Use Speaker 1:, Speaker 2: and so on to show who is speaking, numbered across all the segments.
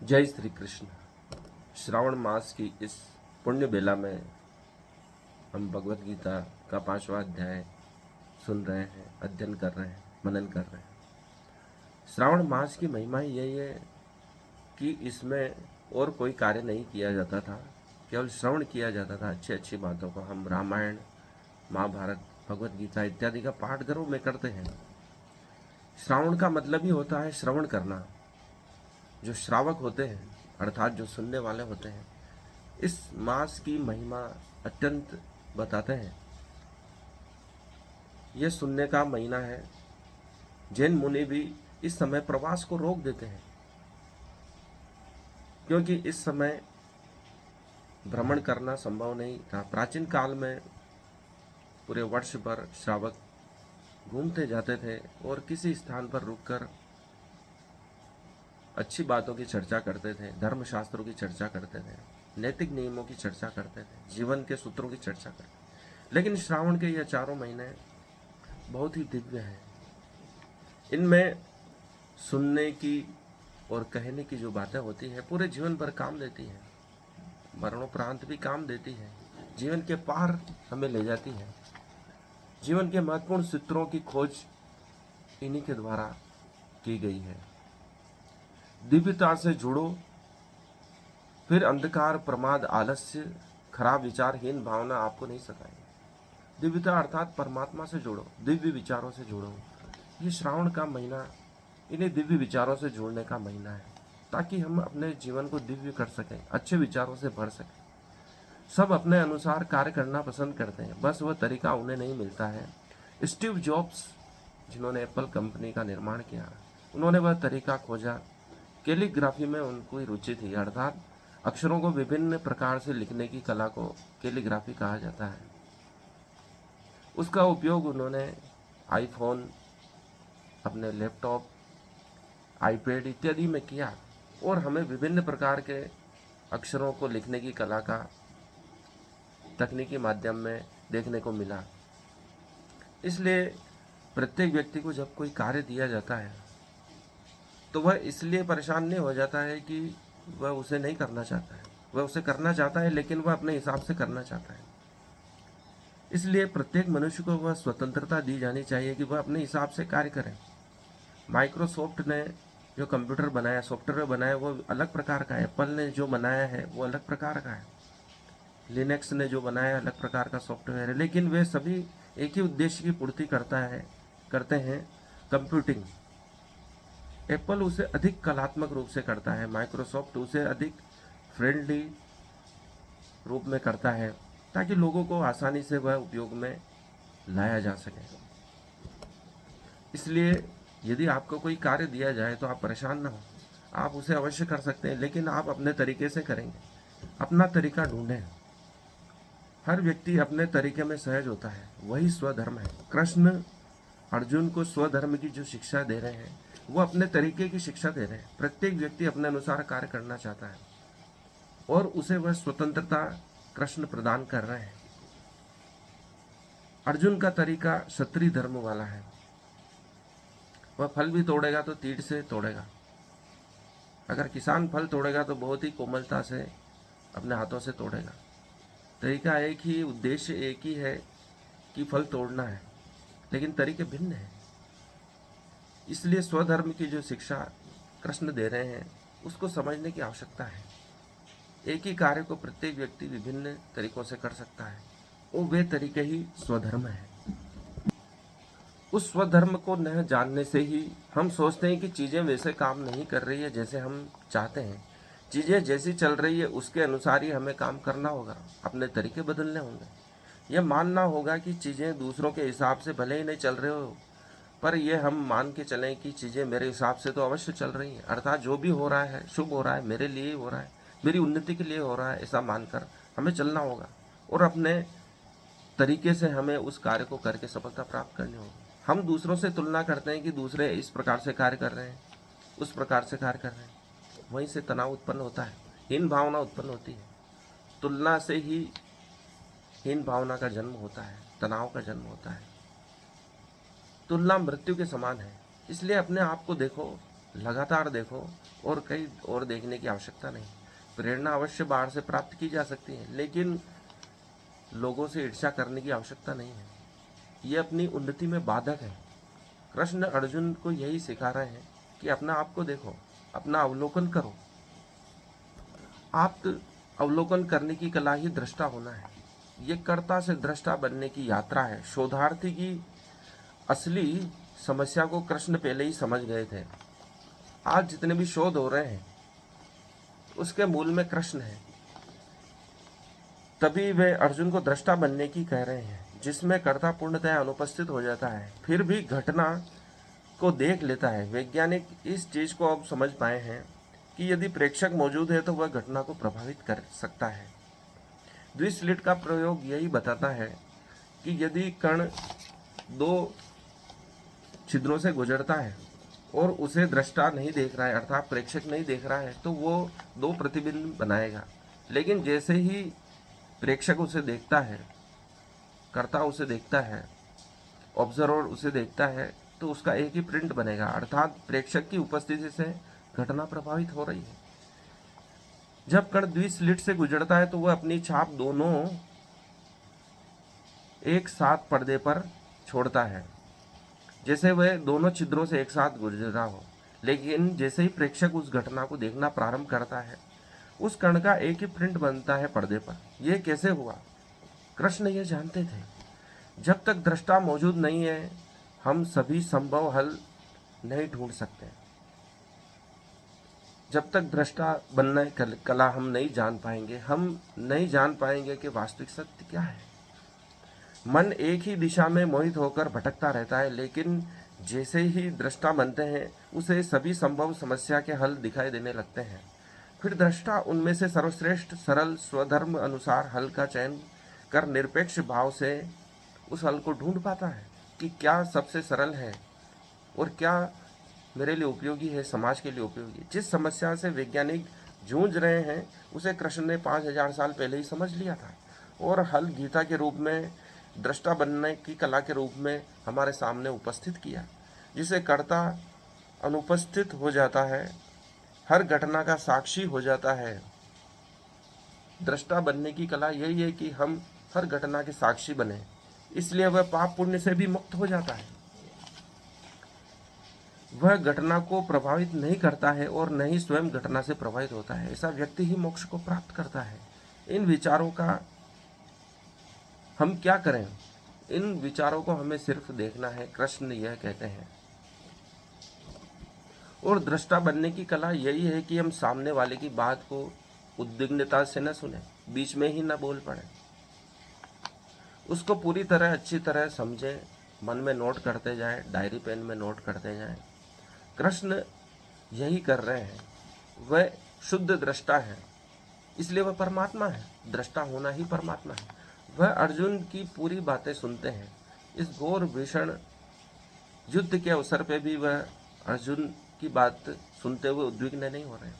Speaker 1: जय श्री कृष्ण। श्रावण मास की इस पुण्य बेला में हम भगवत गीता का 5वां अध्याय सुन रहे हैं, अध्ययन कर रहे हैं, मनन कर रहे हैं। श्रावण मास की महिमा यही है कि इसमें और कोई कार्य नहीं किया जाता था, केवल श्रवण किया जाता था। अच्छी अच्छी बातों को हम रामायण, महाभारत, भगवत गीता इत्यादि का पाठ घरों में करते हैं। श्रावण का मतलब ही होता है श्रवण करना। जो श्रावक होते हैं अर्थात जो सुनने वाले होते हैं, इस मास की महिमा अत्यंत बताते हैं। यह सुनने का महीना है। जैन मुनि भी इस समय प्रवास को रोक देते हैं, क्योंकि इस समय भ्रमण करना संभव नहीं था। प्राचीन काल में पूरे वर्ष भर श्रावक घूमते जाते थे और किसी स्थान पर रुककर अच्छी बातों की चर्चा करते थे, धर्मशास्त्रों की चर्चा करते थे, नैतिक नियमों की चर्चा करते थे, जीवन के सूत्रों की चर्चा करते थे। लेकिन श्रावण के ये 4 महीने बहुत ही दिव्य हैं। इनमें सुनने की और कहने की जो बातें होती हैं पूरे जीवन भर काम देती हैं, मरणोपरांत भी काम देती है, जीवन के पार हमें ले जाती है। जीवन के महत्वपूर्ण सूत्रों की खोज इन्हीं के द्वारा की गई है। दिव्यता से जुड़ो, फिर अंधकार, प्रमाद, आलस्य, खराब विचार, हीन भावना आपको नहीं सताएंगे। दिव्यता अर्थात परमात्मा से जुड़ो, दिव्य विचारों से जुड़ो। ये श्रावण का महीना इन्हें दिव्य विचारों से जोड़ने का महीना है, ताकि हम अपने जीवन को दिव्य कर सकें, अच्छे विचारों से भर सकें। सब अपने अनुसार कार्य करना पसंद करते हैं, बस वह तरीका उन्हें नहीं मिलता है। स्टीव जॉब्स, जिन्होंने एप्पल कंपनी का निर्माण किया, उन्होंने वह तरीका खोजा। कैलीग्राफी में उनको रुचि थी, अर्थात अक्षरों को विभिन्न प्रकार से लिखने की कला को कैलीग्राफी कहा जाता है। उसका उपयोग उन्होंने आईफोन, अपने लैपटॉप, आईपैड इत्यादि में किया और हमें विभिन्न प्रकार के अक्षरों को लिखने की कला का तकनीकी माध्यम में देखने को मिला। इसलिए प्रत्येक व्यक्ति को जब कोई कार्य दिया जाता है तो वह इसलिए परेशान नहीं हो जाता है कि वह उसे नहीं करना चाहता है। वह उसे करना चाहता है, लेकिन वह अपने हिसाब से करना चाहता है। इसलिए प्रत्येक मनुष्य को वह स्वतंत्रता दी जानी चाहिए कि वह अपने हिसाब से कार्य करे। माइक्रोसॉफ्ट ने जो कंप्यूटर बनाया, सॉफ्टवेयर बनाया, वो अलग प्रकार का है। एप्पल ने जो बनाया है वो अलग प्रकार का है। लिनक्स ने जो बनाया अलग प्रकार का सॉफ्टवेयर है, लेकिन वे सभी एक ही उद्देश्य की पूर्ति करते हैं, कंप्यूटिंग। एप्पल उसे अधिक कलात्मक रूप से करता है, माइक्रोसॉफ्ट उसे अधिक फ्रेंडली रूप में करता है, ताकि लोगों को आसानी से वह उपयोग में लाया जा सके। इसलिए यदि आपको कोई कार्य दिया जाए तो आप परेशान ना हो, आप उसे अवश्य कर सकते हैं, लेकिन आप अपने तरीके से करेंगे। अपना तरीका ढूंढें। हर व्यक्ति अपने तरीके में सहज होता है, वही स्वधर्म है। कृष्ण अर्जुन को स्वधर्म की जो शिक्षा दे रहे हैं वो अपने तरीके की शिक्षा दे रहे हैं। प्रत्येक व्यक्ति अपने अनुसार कार्य करना चाहता है और उसे वह स्वतंत्रता कृष्ण प्रदान कर रहे हैं। अर्जुन का तरीका क्षत्रिय धर्म वाला है। वह फल भी तोड़ेगा तो तीर से तोड़ेगा। अगर किसान फल तोड़ेगा तो बहुत ही कोमलता से अपने हाथों से तोड़ेगा। तरीका एक ही, उद्देश्य एक ही है कि फल तोड़ना है, लेकिन तरीके भिन्न हैं। इसलिए स्वधर्म की जो शिक्षा कृष्ण दे रहे हैं उसको समझने की आवश्यकता है। एक ही कार्य को प्रत्येक व्यक्ति विभिन्न तरीकों से कर सकता है, वो वे तरीके ही स्वधर्म है। उस स्वधर्म को न जानने से ही हम सोचते हैं कि चीज़ें वैसे काम नहीं कर रही है जैसे हम चाहते हैं। चीज़ें जैसी चल रही है उसके अनुसार ही हमें काम करना होगा, अपने तरीके बदलने होंगे। यह मानना होगा कि चीज़ें दूसरों के हिसाब से भले ही नहीं चल रहे हो, पर यह हम मान के चलें कि चीज़ें मेरे हिसाब से तो अवश्य चल रही हैं। अर्थात जो भी हो रहा है शुभ हो रहा है, मेरे लिए हो रहा है, मेरी उन्नति के लिए हो रहा है, ऐसा मानकर हमें चलना होगा और अपने तरीके से हमें उस कार्य को करके सफलता प्राप्त करनी होगी। हम दूसरों से तुलना करते हैं कि दूसरे इस प्रकार से कार्य कर रहे हैं, उस प्रकार से कार्य कर रहे हैं, वहीं से तनाव उत्पन्न होता है, हीन भावना उत्पन्न होती है। तुलना से ही हीन भावना का जन्म होता है, तनाव का जन्म होता है। तुलना मृत्यु के समान है। इसलिए अपने आप को देखो, लगातार देखो और कहीं और देखने की आवश्यकता नहीं। प्रेरणा अवश्य बाहर से प्राप्त की जा सकती है, लेकिन लोगों से ईर्ष्या करने की आवश्यकता नहीं है। ये अपनी उन्नति में बाधक है। कृष्ण अर्जुन को यही सिखा रहे हैं कि अपना आप को देखो, अपना अवलोकन करो। आप अवलोकन करने की कला ही दृष्टा होना है। ये कर्ता से दृष्टा बनने की यात्रा है। शोधार्थी की असली समस्या को कृष्ण पहले ही समझ गए थे। आज जितने भी शोध हो रहे हैं उसके मूल में कृष्ण है। तभी वे अर्जुन को दृष्टा बनने की कह रहे हैं, जिसमें कर्ता पूर्णतः अनुपस्थित हो जाता है, फिर भी घटना को देख लेता है। वैज्ञानिक इस चीज को अब समझ पाए हैं कि यदि प्रेक्षक मौजूद है तो वह घटना को प्रभावित कर सकता है। द्विस्लिट का प्रयोग यही बताता है कि यदि कण दो छिद्रों से गुजरता है और उसे दृष्टा नहीं देख रहा है, अर्थात प्रेक्षक नहीं देख रहा है, तो वो दो प्रतिबिंब बनाएगा। लेकिन जैसे ही प्रेक्षक उसे देखता है, कर्ता उसे देखता है, ऑब्जर्वर उसे देखता है, तो उसका एक ही प्रिंट बनेगा, अर्थात प्रेक्षक की उपस्थिति से घटना प्रभावित हो रही है। जब कण द्विस्लिट से गुजरता है तो वह अपनी छाप दोनों एक साथ पर्दे पर छोड़ता है, जैसे वह दोनों छिद्रों से एक साथ गुजरा हो। लेकिन जैसे ही प्रेक्षक उस घटना को देखना प्रारंभ करता है, उस कण का एक ही प्रिंट बनता है पर्दे पर। यह कैसे हुआ? कृष्ण ये जानते थे। जब तक दृष्टा मौजूद नहीं है, हम सभी संभव हल नहीं ढूंढ सकते। जब तक दृष्टा बनना कला हम नहीं जान पाएंगे, हम नहीं जान पाएंगे कि वास्तविक सत्य क्या है। मन एक ही दिशा में मोहित होकर भटकता रहता है, लेकिन जैसे ही दृष्टा बनते हैं उसे सभी संभव समस्या के हल दिखाई देने लगते हैं। फिर दृष्टा उनमें से सर्वश्रेष्ठ सरल स्वधर्म अनुसार हल का चयन कर निरपेक्ष भाव से उस हल को ढूंढ पाता है कि क्या सबसे सरल है और क्या मेरे लिए उपयोगी है, समाज के लिए उपयोगी। जिस समस्या से वैज्ञानिक जूझ रहे हैं उसे कृष्ण ने 5000 साल पहले ही समझ लिया था और हल गीता के रूप में, दृष्टा बनने की कला के रूप में हमारे सामने उपस्थित किया, जिसे कर्ता अनुपस्थित हो जाता है, हर घटना का साक्षी हो जाता है। दृष्टा बनने की कला यही है कि हम हर घटना के साक्षी बने, इसलिए वह पाप पुण्य से भी मुक्त हो जाता है। वह घटना को प्रभावित नहीं करता है और न ही स्वयं घटना से प्रभावित होता है। ऐसा व्यक्ति ही मोक्ष को प्राप्त करता है। इन विचारों का हम क्या करें? इन विचारों को हमें सिर्फ देखना है, कृष्ण यह कहते हैं। और दृष्टा बनने की कला यही है कि हम सामने वाले की बात को उद्विग्नता से न सुने, बीच में ही न बोल पड़े, उसको पूरी तरह अच्छी तरह समझें, मन में नोट करते जाएं, डायरी पेन में नोट करते जाएं। कृष्ण यही कर रहे हैं। वह शुद्ध दृष्टा है, इसलिए वह परमात्मा है। दृष्टा होना ही परमात्मा है। वह अर्जुन की पूरी बातें सुनते हैं। इस घोर भीषण युद्ध के अवसर पे भी वह अर्जुन की बात सुनते हुए उद्विग्न नहीं हो रहे,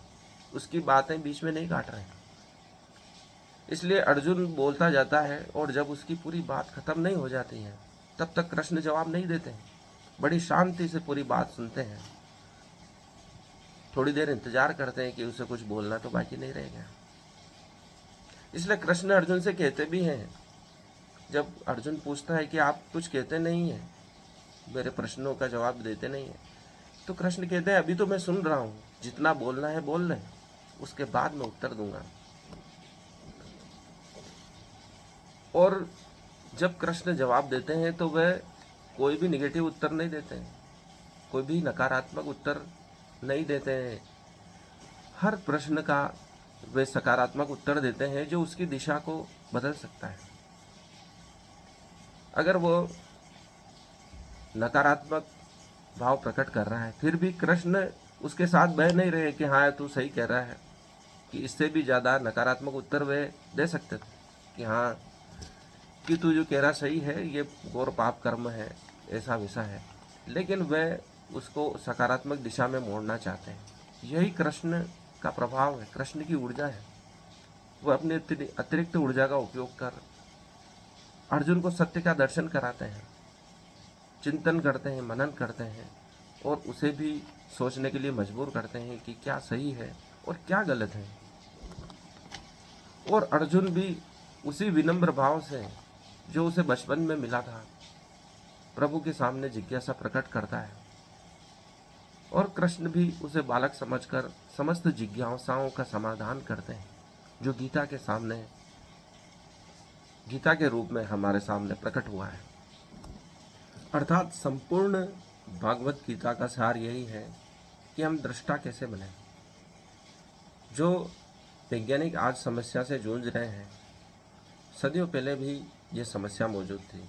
Speaker 1: उसकी बातें बीच में नहीं काट रहे। इसलिए अर्जुन बोलता जाता है और जब उसकी पूरी बात खत्म नहीं हो जाती है तब तक कृष्ण जवाब नहीं देते हैं। बड़ी शांति से पूरी बात सुनते हैं, थोड़ी देर इंतजार करते हैं कि उसे कुछ बोलना तो बाकी नहीं रहेगा। इसलिए कृष्ण अर्जुन से कहते भी हैं, जब अर्जुन पूछता है कि आप कुछ कहते नहीं हैं, मेरे प्रश्नों का जवाब देते नहीं हैं, तो कृष्ण कहते हैं अभी तो मैं सुन रहा हूँ, जितना बोलना है बोल रहे, उसके बाद मैं उत्तर दूंगा। और जब कृष्ण जवाब देते हैं तो वह कोई भी निगेटिव उत्तर नहीं देते हैं, कोई भी नकारात्मक उत्तर नहीं देते हैं। हर प्रश्न का वे सकारात्मक उत्तर देते हैं जो उसकी दिशा को बदल सकता है। अगर वो नकारात्मक भाव प्रकट कर रहा है फिर भी कृष्ण उसके साथ बह नहीं रहे कि हाँ तू सही कह रहा है, कि इससे भी ज़्यादा नकारात्मक उत्तर वे दे सकते थे कि हाँ कि तू जो कह रहा सही है, ये घोर पाप कर्म है, ऐसा वैसा है। लेकिन वे उसको सकारात्मक दिशा में मोड़ना चाहते हैं। यही कृष्ण का प्रभाव है, कृष्ण की ऊर्जा है। वह अपनी अतिरिक्त ऊर्जा का उपयोग कर अर्जुन को सत्य का दर्शन कराते हैं, चिंतन करते हैं, मनन करते हैं और उसे भी सोचने के लिए मजबूर करते हैं कि क्या सही है और क्या गलत है। और अर्जुन भी उसी विनम्र भाव से जो उसे बचपन में मिला था प्रभु के सामने जिज्ञासा प्रकट करता है, और कृष्ण भी उसे बालक समझकर समस्त जिज्ञासाओं का समाधान करते हैं, जो गीता के सामने, गीता के रूप में हमारे सामने प्रकट हुआ है। अर्थात संपूर्ण भागवत गीता का सार यही है कि हम दृष्टा कैसे बने। जो वैज्ञानिक आज समस्या से जूझ रहे हैं, सदियों पहले भी ये समस्या मौजूद थी,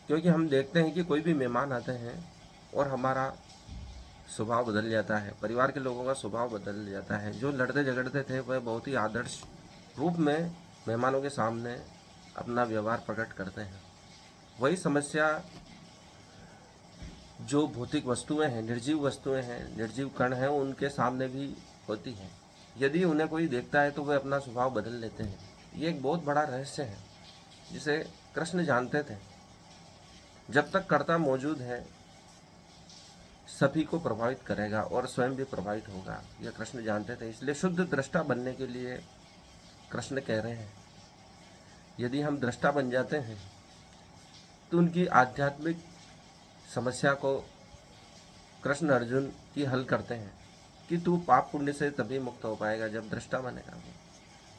Speaker 1: क्योंकि हम देखते हैं कि कोई भी मेहमान आते हैं और हमारा स्वभाव बदल जाता है, परिवार के लोगों का स्वभाव बदल जाता है। जो लड़ते झगड़ते थे वह बहुत ही आदर्श रूप में मेहमानों के सामने अपना व्यवहार प्रकट करते हैं। वही समस्या जो भौतिक वस्तुएं हैं, निर्जीव वस्तुएं हैं, निर्जीव कण हैं, उनके सामने भी होती है। यदि उन्हें कोई देखता है तो वे अपना स्वभाव बदल लेते हैं। ये एक बहुत बड़ा रहस्य है जिसे कृष्ण जानते थे। जब तक कर्ता मौजूद है सभी को प्रभावित करेगा और स्वयं भी प्रभावित होगा, यह कृष्ण जानते थे। इसलिए शुद्ध दृष्टा बनने के लिए कृष्ण कह रहे हैं, यदि हम दृष्टा बन जाते हैं तो उनकी आध्यात्मिक समस्या को कृष्ण अर्जुन की हल करते हैं कि तू पाप पुण्य से तभी मुक्त हो पाएगा जब दृष्टा बनेगा,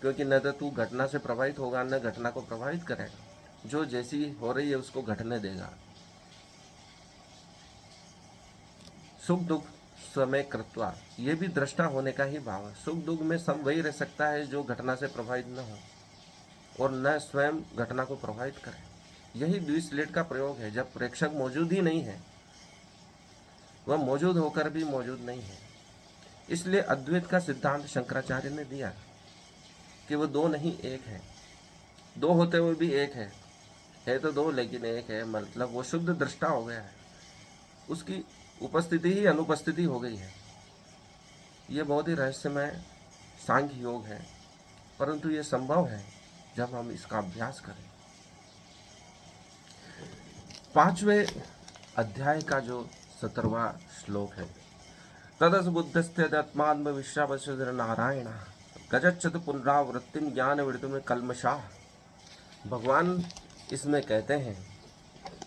Speaker 1: क्योंकि न तो तू घटना से प्रभावित होगा न घटना को प्रभावित करेगा। जो जैसी हो रही है उसको घटने देगा। सुख दुख समय कृत्वा, ये भी दृष्टा होने का ही भाव है। सुख दुख में सब वही रह सकता है जो घटना से प्रभावित न हो और न स्वयं घटना को प्रभावित करे। यही द्विस्लेट का प्रयोग है। जब प्रेक्षक मौजूद ही नहीं है, वह मौजूद होकर भी मौजूद नहीं है। इसलिए अद्वैत का सिद्धांत शंकराचार्य ने दिया कि वो दो नहीं एक है। दो होते हुए भी एक है तो दो लेकिन एक है, मतलब वो शुद्ध दृष्टा हो गया है। उसकी उपस्थिति ही अनुपस्थिति हो गई है। ये बहुत ही रहस्यमय सांख्य योग है, परंतु ये संभव है जब हम इसका अभ्यास करें। 5वें अध्याय का जो 17वां श्लोक है, तदस बुद्धस्त्यात्मात्म विश्वावसुर नारायण गजच्छत पुनरावृत्तिम ज्ञान वृत्ति कल्मषा। भगवान इसमें कहते हैं,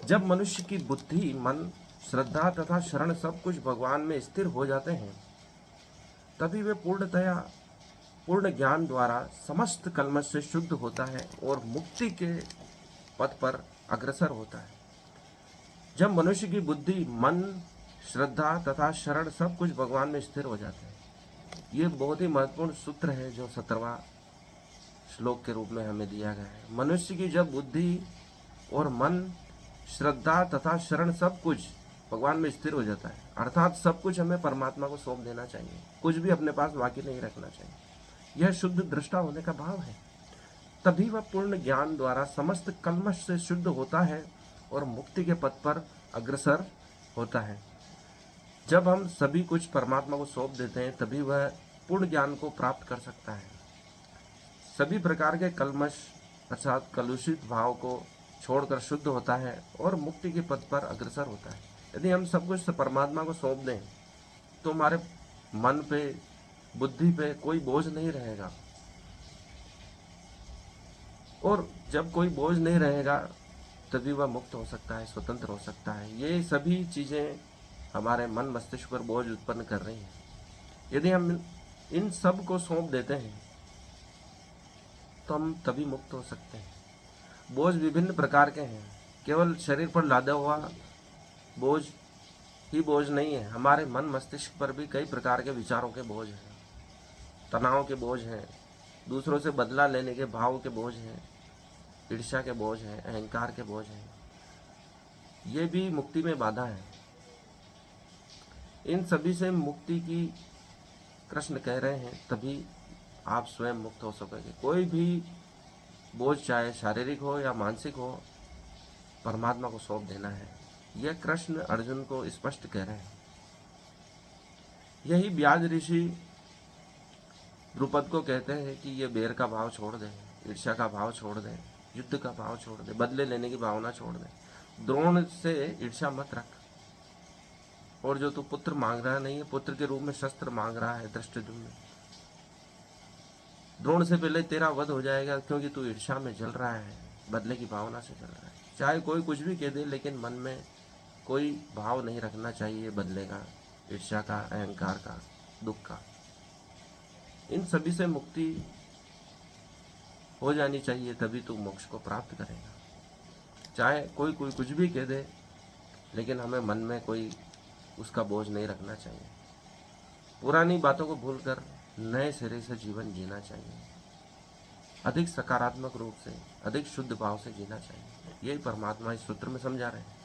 Speaker 1: जब मनुष्य की बुद्धि, मन, श्रद्धा तथा शरण सब कुछ भगवान में स्थिर हो जाते हैं, तभी वे पूर्णतया पूर्ण ज्ञान द्वारा समस्त कल्मश से शुद्ध होता है और मुक्ति के पथ पर अग्रसर होता है। जब मनुष्य की बुद्धि, मन, श्रद्धा तथा शरण सब कुछ भगवान में स्थिर हो जाते हैं। ये बहुत ही महत्वपूर्ण सूत्र है जो 17वां श्लोक के रूप में हमें दिया गया है। मनुष्य की जब बुद्धि और मन, श्रद्धा तथा शरण सब कुछ भगवान में स्थिर हो जाता है, अर्थात सब कुछ हमें परमात्मा को सौंप देना चाहिए, कुछ भी अपने पास बाकी नहीं रखना चाहिए। यह शुद्ध दृष्टा होने का भाव है। तभी वह पूर्ण ज्ञान द्वारा समस्त कल्मश से शुद्ध होता है और मुक्ति के पथ पर अग्रसर होता है। जब हम सभी कुछ परमात्मा को सौंप देते हैं तभी वह पूर्ण ज्ञान को प्राप्त कर सकता है। सभी प्रकार के कल्मश अर्थात कलुषित भाव को छोड़कर शुद्ध होता है और मुक्ति के पथ पर अग्रसर होता है। यदि हम सब कुछ परमात्मा को सौंप दें तो हमारे मन पे, बुद्धि पे कोई बोझ नहीं रहेगा, और जब कोई बोझ नहीं रहेगा तभी वह मुक्त हो सकता है, स्वतंत्र हो सकता है। ये सभी चीज़ें हमारे मन मस्तिष्क पर बोझ उत्पन्न कर रही हैं। यदि हम इन सब को सौंप देते हैं तो हम तभी मुक्त हो सकते हैं। बोझ विभिन्न प्रकार के हैं। केवल शरीर पर लादा हुआ बोझ ही बोझ नहीं है, हमारे मन मस्तिष्क पर भी कई प्रकार के विचारों के बोझ हैं, तनाव के बोझ हैं, दूसरों से बदला लेने के भाव के बोझ हैं, ईर्ष्या के बोझ हैं, अहंकार के बोझ हैं। ये भी मुक्ति में बाधा है। इन सभी से मुक्ति की कृष्ण कह रहे हैं, तभी आप स्वयं मुक्त हो सकोगे। कोई भी बोझ चाहे शारीरिक हो या मानसिक हो, परमात्मा को सौंप देना है। यह कृष्ण अर्जुन को स्पष्ट कह रहे हैं। यही व्यास ऋषि द्रुपद को कहते हैं कि ये बैर का भाव छोड़ दें, ईर्ष्या का भाव छोड़ दें, युद्ध का भाव छोड़ दें, बदले लेने की भावना छोड़ दें। द्रोण से ईर्ष्या मत रख, और जो तू पुत्र मांग रहा नहीं है, पुत्र के रूप में शस्त्र मांग रहा है धृष्टद्युम्न, द्रोण से पहले तेरा वध हो जाएगा, क्योंकि तू ईर्ष्या में जल रहा है, बदले की भावना से जल रहा है। चाहे कोई कुछ भी कह दे, लेकिन मन में कोई भाव नहीं रखना चाहिए बदले का, ईर्ष्या का, अहंकार का, दुख का। इन सभी से मुक्ति हो जानी चाहिए, तभी तू मोक्ष को प्राप्त करेगा। चाहे कोई कोई कुछ भी कह दे, लेकिन हमें मन में कोई उसका बोझ नहीं रखना चाहिए। पुरानी बातों को भूलकर नए सिरे से जीवन जीना चाहिए, अधिक सकारात्मक रूप से, अधिक शुद्ध भाव से जीना चाहिए। यही परमात्मा इस सूत्र में समझा रहे हैं।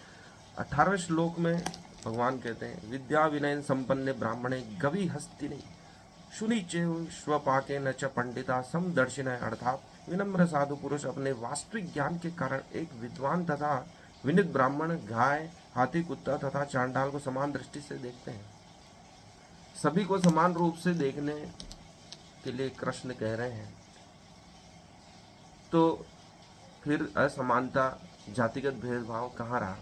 Speaker 1: 18वें श्लोक में भगवान कहते हैं, विद्या विनयन संपन्ने ब्राह्मणे गवि हस्तिनि शुनिचे स्वपाके न च पंडिता समदर्शिन, अर्थात विनम्र साधु पुरुष अपने वास्तविक ज्ञान के कारण एक विद्वान तथा विनित ब्राह्मण गाय, हाथी, कुत्ता तथा चांडाल को समान दृष्टि से देखते हैं। सभी को समान रूप से देखने के लिए कृष्ण कह रहे हैं, तो फिर असमानता, जातिगत भेदभाव कहाँ रहा?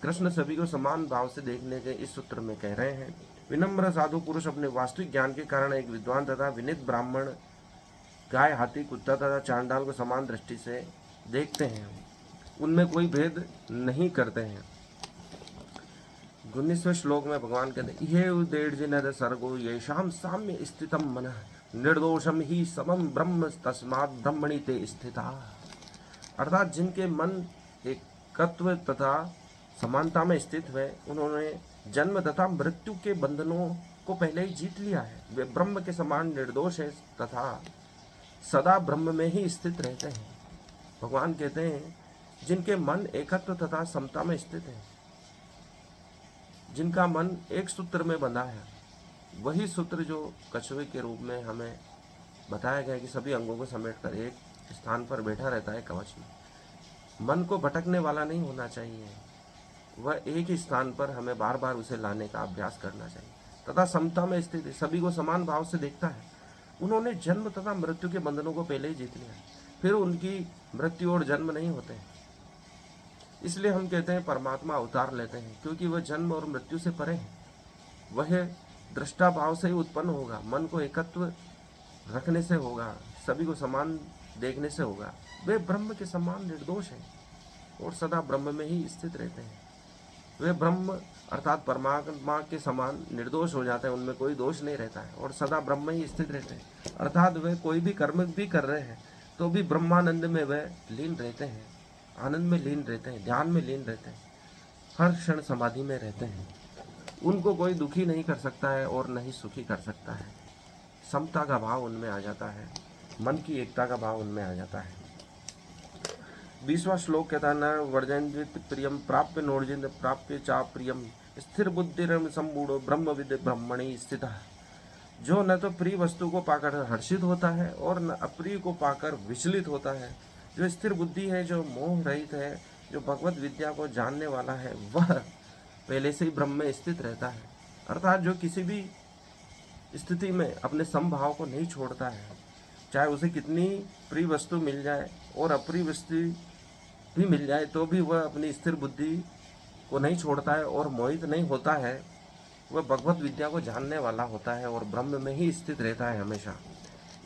Speaker 1: कृष्ण सभी को समान भाव से देखने के इस सूत्र में कह रहे हैं, विनम्र साधु पुरुष अपने वास्तविक ज्ञान के कारण एक विद्वान तथा विनित ब्राह्मण गाय, हाथी, कुत्ता तथा चांडाल को समान दृष्टि से देखते हैं, उनमें कोई भेद नहीं करते हैं। 19वें श्लोक में भगवान कहते हैं, ये उदेर्जिनद सर्गो येषाम साम्य स्थितम मनः निर्दोषम ही समम ब्रह्म तस्मात् ब्रह्मणि ते स्थिता। अर्थात जिनके मन एकत्व तथा समानता में स्थित हुए, उन्होंने जन्म तथा मृत्यु के बंधनों को पहले ही जीत लिया है। वे ब्रह्म के समान निर्दोष है तथा सदा ब्रह्म में ही स्थित रहते हैं। भगवान कहते हैं, जिनके मन एकत्व तथा समता में स्थित है, जिनका मन एक सूत्र में बंधा है, वही सूत्र जो कछुए के रूप में हमें बताया गया कि सभी अंगों को समेटकर एक स्थान पर बैठा रहता है कवच में। मन को भटकने वाला नहीं होना चाहिए, वह एक ही स्थान पर हमें बार बार उसे लाने का अभ्यास करना चाहिए, तथा समता में स्थित है, सभी को समान भाव से देखता है। उन्होंने जन्म तथा मृत्यु के बंधनों को पहले ही जीत लिया, फिर उनकी मृत्यु और जन्म नहीं होते हैं। इसलिए हम कहते हैं परमात्मा अवतार लेते हैं, क्योंकि वह जन्म और मृत्यु से परे है। वह दृष्टा भाव से ही उत्पन्न होगा, मन को एकत्व रखने से होगा, सभी को समान देखने से होगा। वे ब्रह्म के समान निर्दोष हैं और सदा ब्रह्म में ही स्थित रहते हैं। वे ब्रह्म अर्थात परमात्मा के समान निर्दोष हो जाते हैं, उनमें कोई दोष नहीं रहता है और सदा ब्रह्म में ही स्थित रहते हैं। अर्थात वे कोई भी कर्म भी कर रहे हैं तो भी ब्रह्मानंद में वे लीन रहते हैं, आनंद में लीन रहते हैं, ध्यान में लीन रहते हैं, हर क्षण समाधि में रहते हैं। उनको कोई दुखी नहीं कर सकता है और न ही सुखी कर सकता है। समता का भाव उनमें आ जाता है, मन की एकता का भाव उनमें आ जाता है। 20वां श्लोक कहता है, न वर्जन्वित प्रियम प्राप्य नोर्जित प्राप्य चा प्रियम स्थिर बुद्धिरम संबूढ़ो ब्रह्मविद ब्रह्मणि स्थितः। जो न तो प्रिय वस्तु को पाकर हर्षित होता है और न अप्रिय को पाकर विचलित होता है, जो स्थिर बुद्धि है, जो मोह रहित है, जो भगवत विद्या को जानने वाला है, वह पहले से ही ब्रह्म में स्थित रहता है। अर्थात जो किसी भी स्थिति में अपने समभाव को नहीं छोड़ता है, चाहे उसे कितनी प्रिय वस्तु मिल जाए और अप्रिय वस्तु भी मिल जाए, तो भी वह अपनी स्थिर बुद्धि को नहीं छोड़ता है और मोहित नहीं होता है। वह भगवत विद्या को जानने वाला होता है और ब्रह्म में ही स्थित रहता है हमेशा।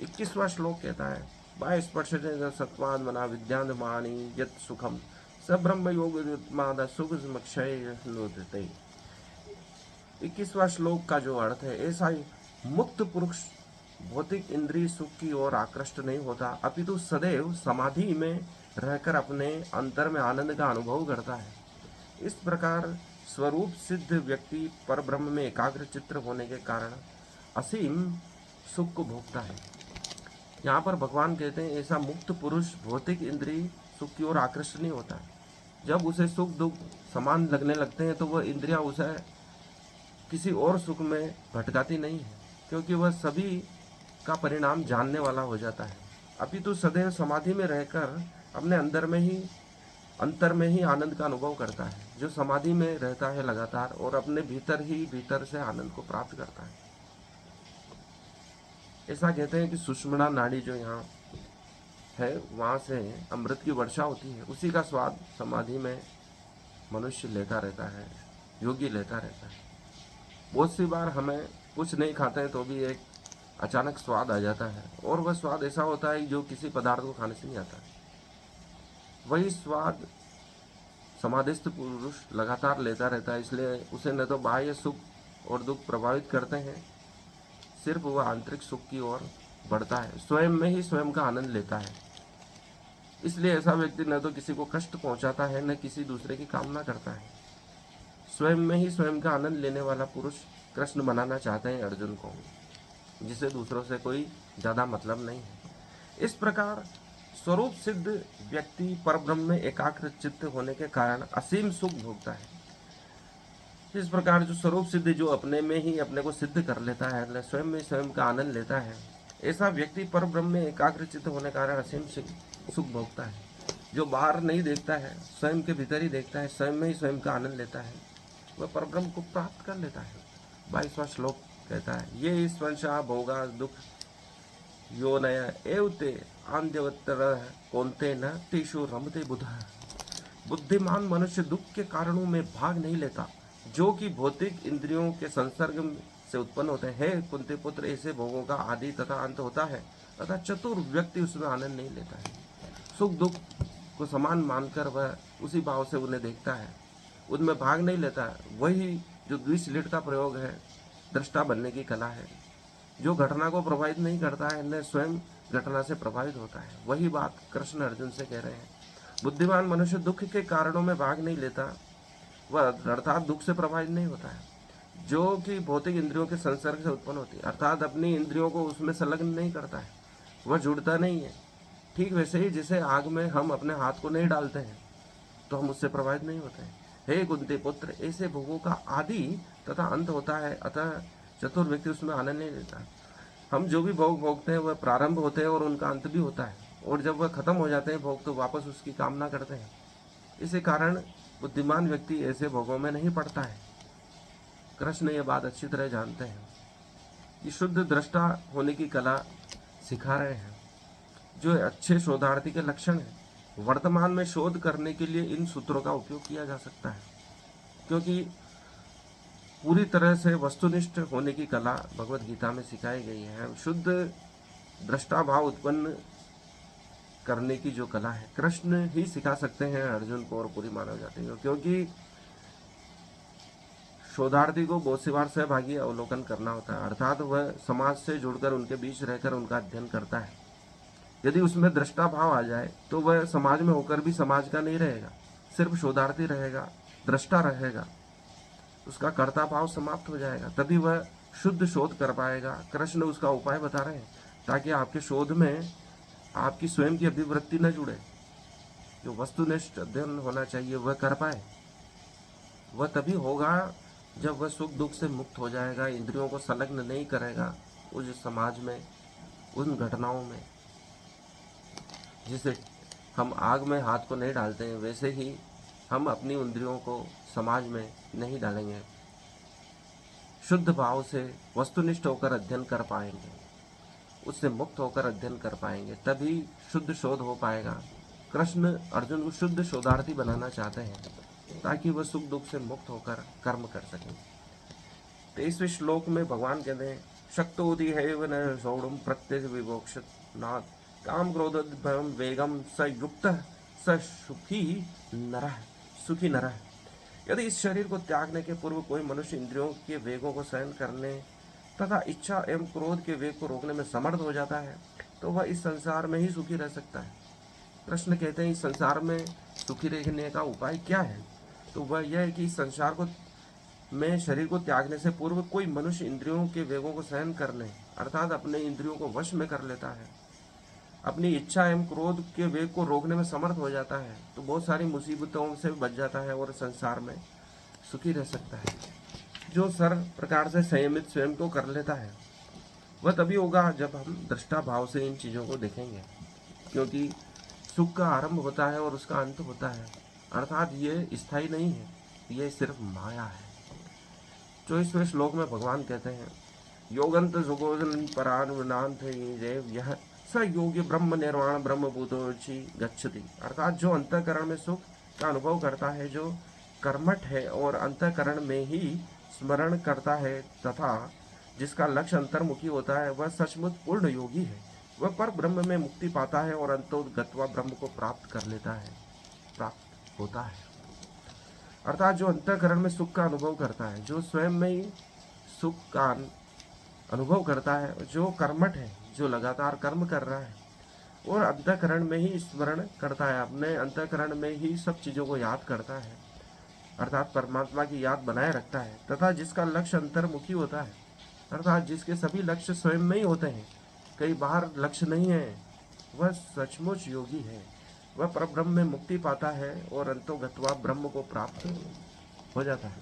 Speaker 1: 21वां श्लोक कहता है, बाह्य स्पर्श सत्वाद मना विद्यामानी यत् सुखम स ब्रह्म योग सुख क्षय। 21वां श्लोक का जो अर्थ है, ऐसा ही मुक्त पुरुष भौतिक इंद्रिय सुख की ओर आकृष्ट नहीं होता, अपितु सदैव समाधि में रहकर अपने अंतर में आनंद का अनुभव करता है। इस प्रकार स्वरूप सिद्ध व्यक्ति पर ब्रह्म में एकाग्र चित्र होने के कारण असीम सुख को भोगता है। यहाँ पर भगवान कहते हैं, ऐसा मुक्त पुरुष भौतिक इंद्रिय सुख की ओर आकृष्ट नहीं होता है। जब उसे सुख दुख समान लगने लगते हैं तो वह इंद्रियां उसे किसी और सुख में भटकाती नहीं है, क्योंकि वह सभी का परिणाम जानने वाला हो जाता है। अपितु सदैव समाधि में रहकर अपने अंतर में ही आनंद का अनुभव करता है। जो समाधि में रहता है लगातार और अपने भीतर से आनंद को प्राप्त करता है। ऐसा कहते हैं कि सुषुम्ना नाड़ी जो यहाँ है, वहाँ से अमृत की वर्षा होती है, उसी का स्वाद समाधि में मनुष्य लेता रहता है, योगी लेता रहता है। बहुत सी बार हमें कुछ नहीं खाते हैं तो भी एक अचानक स्वाद आ जाता है, और वह स्वाद ऐसा होता है जो किसी पदार्थ को खाने से नहीं आता है। वही स्वाद समाधिस्थ पुरुष लगातार लेता रहता है, इसलिए उसे न तो बाह्य सुख और दुख प्रभावित करते हैं, सिर्फ वह आंतरिक सुख की ओर बढ़ता है, स्वयं में ही स्वयं का आनंद लेता है। इसलिए ऐसा व्यक्ति न तो किसी को कष्ट पहुंचाता है, न किसी दूसरे की कामना करता है। स्वयं में ही स्वयं का आनंद लेने वाला पुरुष कृष्ण बनाना चाहते हैं अर्जुन को, जिसे दूसरों से कोई ज़्यादा मतलब नहीं है। इस प्रकार स्वरूप सिद्ध व्यक्ति परब्रह्म में एकाग्र चित्त होने के कारण असीम सुख भोगता है। इस प्रकार जो स्वरूप सिद्ध, जो अपने में ही अपने को सिद्ध कर लेता है, स्वयं में स्वयं का आनंद लेता है, ऐसा व्यक्ति परब्रह्म में एकाग्र चित्त होने के कारण असीम सुख भोगता है। जो बाहर नहीं देखता है, स्वयं के भीतर ही देखता है, स्वयं में ही स्वयं का आनंद लेता है, वह परब्रह्म को प्राप्त कर लेता है। 22वां श्लोक कहता है, ये स्पर्शा भोगा दुख यो नया एवते आंध्यवत्तर कौनते न तेषु रमते बुधा। बुद्धिमान मनुष्य दुख के कारणों में भाग नहीं लेता, जो कि भौतिक इंद्रियों के संसर्ग से उत्पन्न होते हैं। कुंती पुत्र, ऐसे भोगों का आदि तथा अंत होता है, तथा चतुर व्यक्ति उसमें आनंद नहीं लेता है। सुख दुख को समान मानकर वह उसी भाव से उन्हें देखता है, उनमें भाग नहीं लेता है। वही जो द्विसलिट का प्रयोग है, दृष्टा बनने की कला है, जो घटना को प्रभावित नहीं करता है, न स्वयं घटना से प्रभावित होता है। वही बात कृष्ण अर्जुन से कह रहे हैं। बुद्धिमान मनुष्य दुख के कारणों में भाग नहीं लेता, वह अर्थात दुख से प्रभावित नहीं होता है, जो कि भौतिक इंद्रियों के संसर्ग से उत्पन्न होती है, अर्थात अपनी इंद्रियों को उसमें संलग्न नहीं करता है, वह जुड़ता नहीं है। ठीक वैसे ही जैसे आग में हम अपने हाथ को नहीं डालते हैं तो हम उससे प्रभावित नहीं होते हैं। हे कुंती पुत्र, ऐसे भोगों का आदि तथा अंत होता है, अतः चतुर व्यक्ति उसमें आनंद नहीं लेता। हम जो भी भोग भोगते हैं वह प्रारंभ होते हैं और उनका अंत भी होता है, और जब वह खत्म हो जाते हैं भोग तो वापस उसकी कामना करते हैं। इसी कारण बुद्धिमान व्यक्ति ऐसे भोगों में नहीं पड़ता है। कृष्ण ये बात अच्छी तरह जानते हैं। ये शुद्ध दृष्टा होने की कला सिखा रहे हैं, जो अच्छे शोधार्थी के लक्षण है। वर्तमान में शोध करने के लिए इन सूत्रों का उपयोग किया जा सकता है, क्योंकि पूरी तरह से वस्तुनिष्ठ होने की कला भगवत गीता में सिखाई गई है। शुद्ध दृष्टा भाव उत्पन्न करने की जो कला है, कृष्ण ही सिखा सकते हैं अर्जुन को और पूरी मानव जाति को, क्योंकि शोधार्थी को बहुत सी बार सहभागी अवलोकन करना होता है, अर्थात वह समाज से जुड़कर उनके बीच रहकर उनका अध्ययन करता है। यदि उसमें दृष्टा भाव आ जाए तो वह समाज में होकर भी समाज का नहीं रहेगा, सिर्फ शोधार्थी रहेगा, दृष्टा रहेगा, उसका कर्ता भाव समाप्त हो जाएगा, तभी वह शुद्ध शोध कर पाएगा। कृष्ण उसका उपाय बता रहे हैं, ताकि आपके शोध में आपकी स्वयं की अभिवृत्ति न जुड़े, जो वस्तुनिष्ठ अध्ययन होना चाहिए वह कर पाए। वह तभी होगा जब वह सुख दुख से मुक्त हो जाएगा, इंद्रियों को संलग्न नहीं करेगा उस समाज में, उन घटनाओं में। जिसे हम आग में हाथ को नहीं डालते हैं, वैसे ही हम अपनी इंद्रियों को समाज में नहीं डालेंगे। शुद्ध भाव से वस्तुनिष्ठ होकर अध्ययन कर पाएंगे, उससे मुक्त होकर अध्ययन कर पाएंगे, तभी शुद्ध शोध हो पाएगा। कृष्ण अर्जुन को शुद्ध शोधार्थी बनाना चाहते हैं, ताकि वह सुख दुख से मुक्त होकर कर्म कर सकें। 23वें श्लोक में भगवान कहते हैं, शक्तोदि है वन सौड़म प्रत्यय विवोक्षत नाथ काम क्रोध भयम वेगम स युक्त स सुखी नरः। यदि इस शरीर को त्यागने के पूर्व कोई मनुष्य इंद्रियों के वेगों को सहन करने तथा इच्छा एवं क्रोध के वेग को रोकने में समर्थ हो जाता है, तो वह इस संसार में ही सुखी रह सकता है। कृष्ण कहते हैं, इस संसार में सुखी रहने का उपाय क्या है? तो वह यह है कि इस संसार को में शरीर को त्यागने से पूर्व कोई मनुष्य इंद्रियों के वेगों को सहन करने, अर्थात अपने इंद्रियों को वश में कर लेता है, अपनी इच्छा एवं क्रोध के वेग को रोकने में समर्थ हो जाता है, तो बहुत सारी मुसीबतों से बच जाता है और संसार में सुखी रह सकता है। जो सर प्रकार से संयमित स्वयं को कर लेता है, वह तभी होगा जब हम दृष्टा भाव से इन चीज़ों को देखेंगे, क्योंकि सुख का आरंभ होता है और उसका अंत होता है, अर्थात ये स्थायी नहीं है, ये सिर्फ माया है। 24वें श्लोक में भगवान कहते हैं, योगंत सुगोजन परानुनांत यह स योग्य ब्रह्म निर्वाण ब्रह्म भूतोचि गच्छति, अर्थात जो अंतःकरण में सुख का अनुभव करता है, जो कर्मठ है और अंतःकरण में ही स्मरण करता है तथा जिसका लक्ष्य अंतर्मुखी होता है वह सचमुच पूर्ण योगी है। वह पर ब्रह्म में मुक्ति पाता है और अंतोगत्वा ब्रह्म को प्राप्त होता है। अर्थात जो अंतःकरण में सुख का अनुभव करता है, जो स्वयं में ही सुख का अनुभव करता है, जो कर्मठ है, जो लगातार कर्म कर रहा है और अंतःकरण में ही स्मरण करता है, अपने अंतःकरण में ही सब चीज़ों को याद करता है, अर्थात परमात्मा की याद बनाए रखता है, तथा जिसका लक्ष्य अंतर्मुखी होता है, अर्थात जिसके सभी लक्ष्य स्वयं में ही होते हैं, कई बाहर लक्ष्य नहीं है, वह सचमुच योगी है। वह परब्रह्म में मुक्ति पाता है और अंतोगत्वा ब्रह्म को प्राप्त हो जाता है।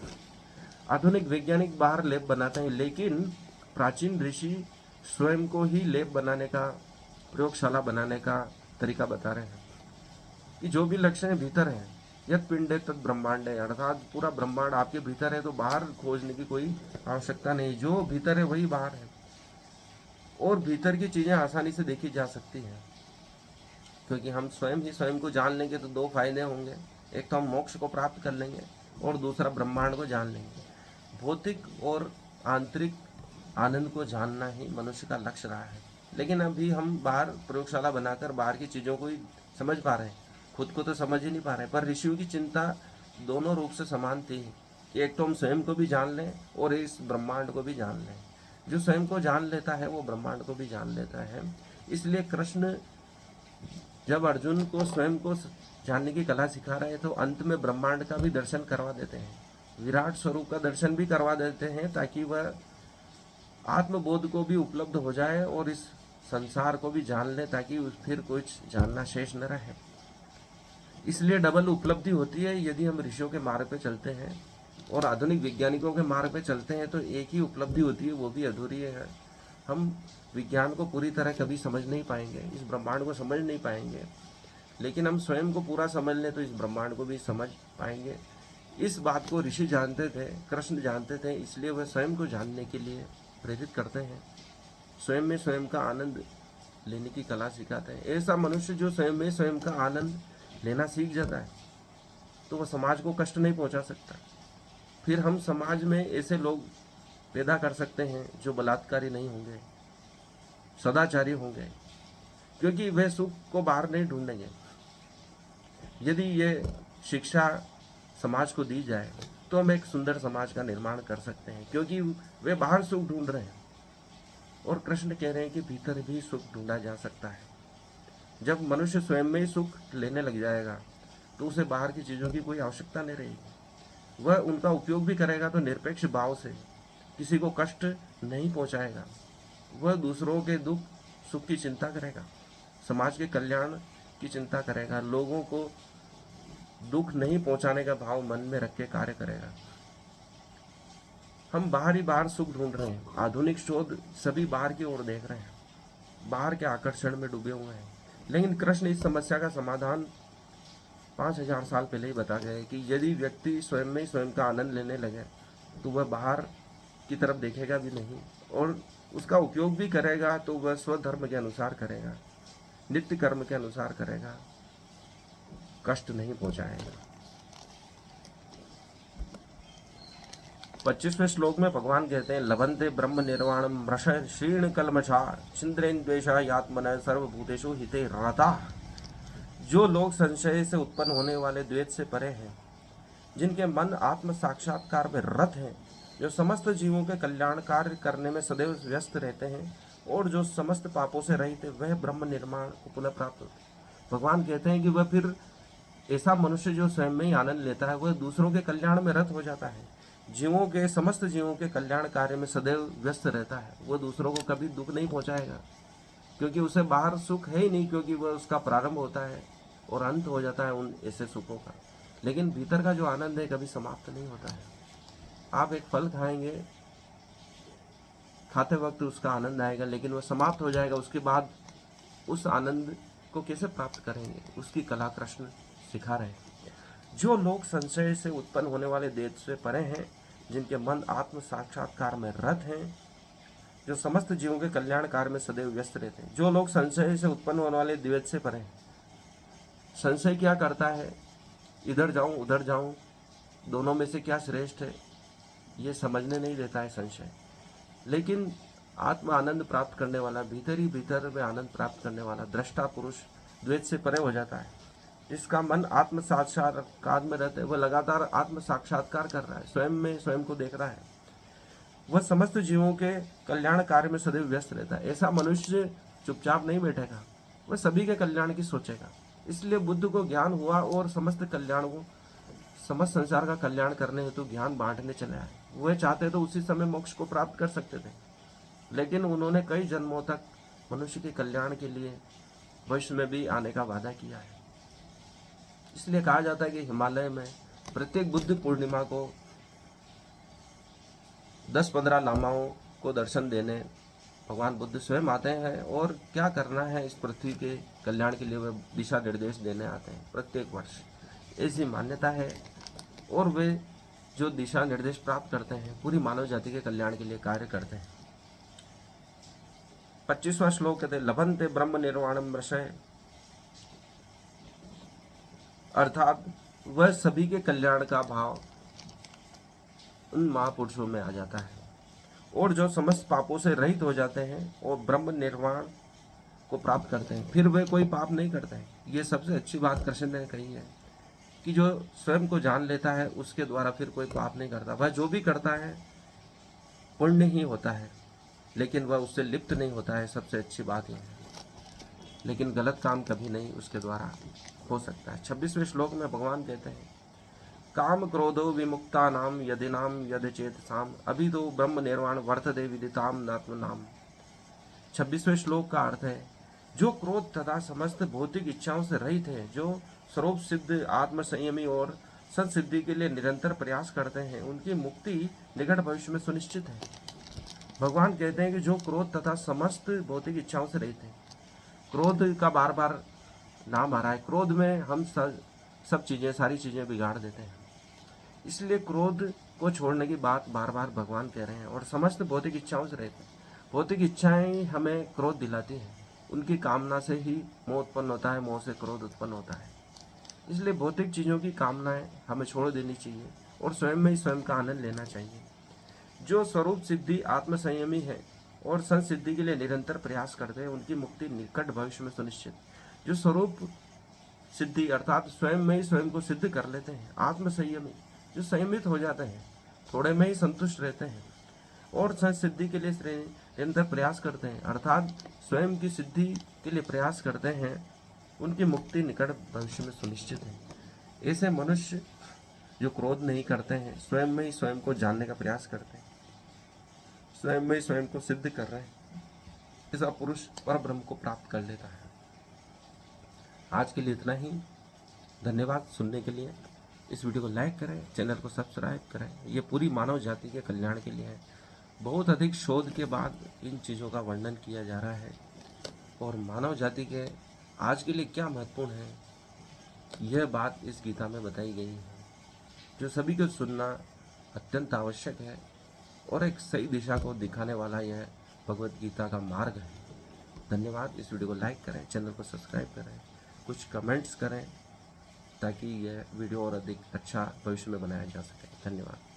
Speaker 1: आधुनिक वैज्ञानिक बाहर लेप बनाते हैं, लेकिन प्राचीन ऋषि स्वयं को ही लेप बनाने का, प्रयोगशाला बनाने का तरीका बता रहे हैं कि जो भी लक्ष्य भीतर है, यद पिंड है तद ब्रह्मांड है, अर्थात पूरा ब्रह्मांड आपके भीतर है, तो बाहर खोजने की कोई आवश्यकता नहीं। जो भीतर है वही बाहर है और भीतर की चीज़ें आसानी से देखी जा सकती हैं, क्योंकि हम स्वयं ही स्वयं को जान लेंगे तो दो फायदे होंगे, एक तो हम मोक्ष को प्राप्त कर लेंगे और दूसरा ब्रह्मांड को जान लेंगे। भौतिक और आंतरिक आनंद को जानना ही मनुष्य का लक्ष्य रहा है, लेकिन अभी हम बाहर प्रयोगशाला बनाकर बाहर की चीज़ों को ही समझ पा रहे हैं, खुद को तो समझ ही नहीं पा रहे। पर ऋषियों की चिंता दोनों रूप से समान थी कि एक तो हम स्वयं को भी जान लें और इस ब्रह्मांड को भी जान लें। जो स्वयं को जान लेता है वो ब्रह्मांड को भी जान लेता है। इसलिए कृष्ण जब अर्जुन को स्वयं को जानने की कला सिखा रहे हैं तो अंत में ब्रह्मांड का भी दर्शन करवा देते हैं, विराट स्वरूप का दर्शन भी करवा देते हैं, ताकि वह आत्मबोध को भी उपलब्ध हो जाए और इस संसार को भी जान ले, ताकि फिर कुछ जानना शेष न रहे। इसलिए डबल उपलब्धि होती है यदि हम ऋषियों के मार्ग पे चलते हैं और आधुनिक वैज्ञानिकों के मार्ग पे चलते हैं तो एक ही उपलब्धि होती है, वो भी अधूरी है। हम विज्ञान को पूरी तरह कभी समझ नहीं पाएंगे, इस ब्रह्मांड को समझ नहीं पाएंगे, लेकिन हम स्वयं को पूरा समझ लें तो इस ब्रह्मांड को भी समझ पाएंगे। इस बात को ऋषि जानते थे, कृष्ण जानते थे, इसलिए वह स्वयं को जानने के लिए प्रेरित करते हैं, स्वयं में स्वयं का आनंद लेने की कला सिखाते हैं। ऐसा मनुष्य जो स्वयं में स्वयं का आनंद लेना सीख जाता है तो वह समाज को कष्ट नहीं पहुंचा सकता। फिर हम समाज में ऐसे लोग पैदा कर सकते हैं जो बलात्कारी नहीं होंगे, सदाचारी होंगे, क्योंकि वे सुख को बाहर नहीं ढूंढेंगे। यदि ये शिक्षा समाज को दी जाए तो हम एक सुंदर समाज का निर्माण कर सकते हैं, क्योंकि वे बाहर सुख ढूंढ रहे हैं और कृष्ण कह रहे हैं कि भीतर भी सुख ढूंढा जा सकता है। जब मनुष्य स्वयं में ही सुख लेने लग जाएगा तो उसे बाहर की चीज़ों की कोई आवश्यकता नहीं रहेगी। वह उनका उपयोग भी करेगा तो निरपेक्ष भाव से, किसी को कष्ट नहीं पहुंचाएगा। वह दूसरों के दुख सुख की चिंता करेगा, समाज के कल्याण की चिंता करेगा, लोगों को दुख नहीं पहुंचाने का भाव मन में रख के कार्य करेगा। हम बाहर ही बाहर सुख ढूंढ रहे हैं, आधुनिक शोध सभी बाहर की ओर देख रहे हैं, बाहर के आकर्षण में डूबे हुए हैं। लेकिन कृष्ण इस समस्या का समाधान 5000 साल पहले ही बता गए कि यदि व्यक्ति स्वयं में स्वयं का आनंद लेने लगे तो वह बाहर की तरफ देखेगा भी नहीं और उसका उपयोग भी करेगा तो वह स्वधर्म के अनुसार करेगा, नित्य कर्म के अनुसार करेगा, कष्ट नहीं पहुंचाएगा। 25वें श्लोक में भगवान कहते हैं, लभन्ते ब्रह्म निर्वाणम मृष क्षीण कलमषा छिन्द्रेन द्वेषा यात्मन सर्वभूतेषु हिते रता। जो लोग संशय से उत्पन्न होने वाले द्वेष से परे हैं, जिनके मन आत्म साक्षात्कार में रत हैं, जो समस्त जीवों के कल्याण कार्य करने में सदैव व्यस्त रहते हैं और जो समस्त पापों से रहित है, वह ब्रह्म निर्माण को पुनः प्राप्त होते हैं। भगवान कहते हैं कि वह फिर ऐसा मनुष्य जो स्वयं में ही आनंद लेता है, वह दूसरों के कल्याण में रत हो जाता है, जीवों के समस्त जीवों के कल्याण कार्य में सदैव व्यस्त रहता है। वह दूसरों को कभी दुख नहीं पहुंचाएगा, क्योंकि उसे बाहर सुख है ही नहीं, क्योंकि वह उसका प्रारंभ होता है और अंत हो जाता है उन ऐसे सुखों का। लेकिन भीतर का जो आनंद है कभी समाप्त नहीं होता है। आप एक फल खाएंगे, खाते वक्त उसका आनंद आएगा, लेकिन वह समाप्त हो जाएगा। उसके बाद उस आनंद को कैसे प्राप्त करेंगे, उसकी कला कृष्ण सिखा रहे हैं। जो लोग संशय से उत्पन्न होने वाले द्वेष से परे हैं, जिनके मन आत्म साक्षात्कार में रत हैं, जो समस्त जीवों के कल्याण कार्य में सदैव व्यस्त रहते हैं। जो लोग संशय से उत्पन्न होने वाले द्वेष से परे हैं, संशय क्या करता है, इधर जाऊं उधर जाऊं, दोनों में से क्या श्रेष्ठ है ये समझने नहीं देता है संशय। लेकिन आत्म आनंद प्राप्त करने वाला, भीतर ही भीतर में आनंद प्राप्त करने वाला दृष्टा पुरुष द्वैत से परे हो जाता है। जिसका मन आत्म साक्षात्कार में रहता है, वह लगातार आत्म साक्षात्कार कर रहा है, स्वयं में स्वयं को देख रहा है, वह समस्त जीवों के कल्याण कार्य में सदैव व्यस्त रहता है। ऐसा मनुष्य चुपचाप नहीं बैठेगा, वह सभी के कल्याण की सोचेगा। इसलिए बुद्ध को ज्ञान हुआ और समस्त कल्याण को, समस्त संसार का कल्याण करने हेतु ज्ञान बांटने चले आए। वह चाहते तो उसी समय मोक्ष को प्राप्त कर सकते थे, लेकिन उन्होंने कई जन्मों तक मनुष्य के कल्याण के लिए भविष्य में भी आने का वादा किया है। इसलिए कहा जाता है कि हिमालय में प्रत्येक बुद्ध पूर्णिमा को 10-15 लामाओं को दर्शन देने भगवान बुद्ध स्वयं आते हैं और क्या करना है इस पृथ्वी के कल्याण के लिए वे दिशा निर्देश देने आते हैं प्रत्येक वर्ष। ऐसी मान्यता है और वे जो दिशा निर्देश प्राप्त करते हैं पूरी मानव जाति के कल्याण के लिए कार्य करते हैं। 25वां श्लोक कहते हैं, लभन्ते ब्रह्म निर्वाणम ऋषय, अर्थात वह सभी के कल्याण का भाव उन महापुरुषों में आ जाता है और जो समस्त पापों से रहित हो जाते हैं और ब्रह्म निर्वाण को प्राप्त करते हैं, फिर वे कोई पाप नहीं करते हैं। ये सबसे अच्छी बात कृष्ण ने कही है कि जो स्वयं को जान लेता है उसके द्वारा फिर कोई पाप नहीं करता। वह जो भी करता है पुण्य ही होता है, लेकिन वह उससे लिप्त नहीं होता है। सबसे अच्छी बात यह है, लेकिन गलत काम कभी नहीं उसके द्वारा हो सकता है। 26वें श्लोक में भगवान कहते हैं, काम क्रोधो विमुक्ता नाम यदिनाम यद चेतसाम अभिदो ब्रह्म निर्वाण वर्तते विदिताम नात्मनाम। 26वें श्लोक का अर्थ है, जो क्रोध तथा समस्त भौतिक इच्छाओं से रहित है, जो स्वरूप सिद्ध आत्म संयमी और सत्सिद्धि के लिए निरंतर प्रयास करते हैं, उनकी मुक्ति निकट भविष्य में सुनिश्चित है। भगवान कहते हैं कि जो क्रोध तथा समस्त भौतिक इच्छाओं से रहित है, क्रोध का बार बार नाम आ रहा है, क्रोध में हम सब चीज़ें, सारी चीज़ें बिगाड़ देते हैं। इसलिए क्रोध को छोड़ने की बात बार बार भगवान कह रहे हैं। और समस्त भौतिक इच्छाओं से रहते हैं, भौतिक इच्छाएं हमें क्रोध दिलाती हैं, उनकी कामना से ही मोह उत्पन्न होता है, मोह से क्रोध उत्पन्न होता है। इसलिए भौतिक चीज़ों की कामनाएं हमें छोड़ देनी चाहिए और स्वयं में ही स्वयं का आनंद लेना चाहिए। जो स्वरूप सिद्धि आत्म संयमी है और संसिद्धि के लिए निरंतर प्रयास करते हैं, उनकी मुक्ति निकट भविष्य में सुनिश्चित। जो स्वरूप सिद्धि अर्थात स्वयं में ही स्वयं को सिद्ध कर लेते हैं, आत्म संयमी, जो संयमित हो जाते हैं, थोड़े में ही संतुष्ट रहते हैं और संसिद्धि के लिए निरंतर प्रयास करते हैं, अर्थात स्वयं की सिद्धि के लिए प्रयास करते हैं, उनकी मुक्ति निकट भविष्य में सुनिश्चित है। ऐसे मनुष्य जो क्रोध नहीं करते हैं, स्वयं में ही स्वयं को जानने का प्रयास करते हैं, स्वयं में ही स्वयं को सिद्ध कर रहे हैं, ऐसा पुरुष परब्रह्म को प्राप्त कर लेता है। आज के लिए इतना ही। धन्यवाद सुनने के लिए। इस वीडियो को लाइक करें, चैनल को सब्सक्राइब करें। ये पूरी मानव जाति के कल्याण के लिए है। बहुत अधिक शोध के बाद इन चीज़ों का वर्णन किया जा रहा है और मानव जाति के आज के लिए क्या महत्वपूर्ण है, यह बात इस गीता में बताई गई है, जो सभी को सुनना अत्यंत आवश्यक है और एक सही दिशा को दिखाने वाला यह भगवत गीता का मार्ग है। धन्यवाद। इस वीडियो को लाइक करें, चैनल को सब्सक्राइब करें, कुछ कमेंट्स करें ताकि यह वीडियो और अधिक अच्छा भविष्य में बनाया जा सके। धन्यवाद।